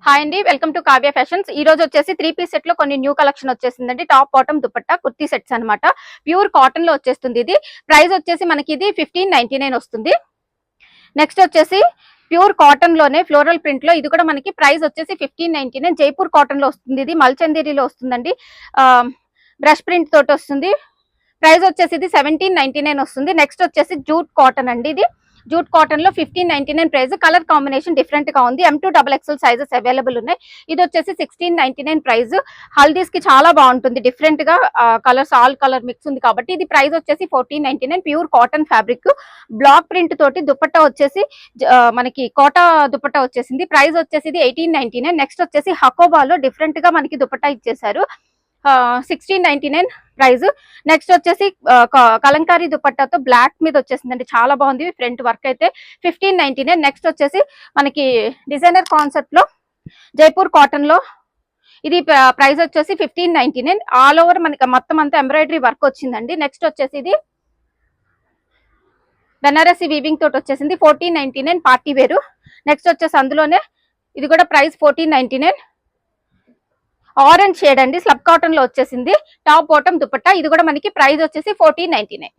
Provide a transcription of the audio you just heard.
Hi అండి, welcome to Kavya fashions. ఈ రోజు వచ్చేసి 3 పీస్ సెట్ లో కొన్ని న్యూ కలెక్షన్ వచ్చేసిందండి. Top bottom dupatta kurti sets అన్నమాట. ప్యూర్ కాటన్ లో వచ్చేస్తుంది. ఇది ప్రైస్ వచ్చేసి మనకి ఇది 1599 వస్తుంది. నెక్స్ట్ వచ్చేసి ప్యూర్ కాటన్ లోనే ఫ్లోరల్ ప్రింట్ లో ఇది కూడా మనకి ప్రైస్ వచ్చేసి 1599. జైపూర్ కాటన్ లో వస్తుంది. ఇది మల్చందేరిలో వస్తుందండి. బ్రష్ ప్రింట్ తోటి వస్తుంది. ప్రైస్ వచ్చేసి ఇది 1799 వస్తుంది. నెక్స్ట్ వచ్చేసి జూట్ కాటన్ అండి. ఇది జూట్ కాటన్ లో 1599 ప్రైస్. కలర్ కాంబినేషన్ డిఫరెంట్ గా ఉంది. M2XXL సైజెస్ అవైలబుల్ ఉన్నాయి. ఇది వచ్చేసి 1699 ప్రైస్. హల్దీస్ కి చాలా బాగుంటుంది. డిఫరెంట్ గా కలర్స్ ఆల్ కలర్ మిక్స్ ఉంది కాబట్టి ఇది ప్రైస్ వచ్చేసి 1499. Pure cotton fabric block print తోటి దుపట్టా వచ్చేసి మనకి కోటా దుపట్టా వచ్చేసింది. ప్రైస్ వచ్చేసి ఇది 1899. నెక్స్ట్ వచ్చేసి హకోబాలో డిఫరెంట్ గా మనకి దుపట్టా ఇచ్చేసారు. 1699 ప్రైస్. నెక్స్ట్ వచ్చేసి కలంకారీ దుపట్టాతో బ్లాక్ మీద వచ్చేసిందండి. చాలా బాగుంది ఫ్రంట్ వర్క్ అయితే. 1599. నెక్స్ట్ వచ్చేసి మనకి డిజైనర్ కాన్సెప్ట్ లో జైపూర్ కాటన్ లో ఇది ప్రైస్ వచ్చేసి 1599. ఆల్ ఓవర్ మనకి మొత్తం అంతా ఎంబ్రాయిడరీ వర్క్ వచ్చిందండి. నెక్స్ట్ వచ్చేసి ఇది బెనారసి వీవింగ్ తోటి వచ్చేసింది. 1499 పార్టీ వేరు. నెక్స్ట్ వచ్చేసి అందులోనే ఇది కూడా ప్రైస్ 1499. ఆరెంజ్ షేడ్ అండి, స్లబ్ కాటన్ లో వచ్చేసింది. Top bottom dupatta. ఇది కూడా మనకి ప్రైస్ వచ్చేసి 1499.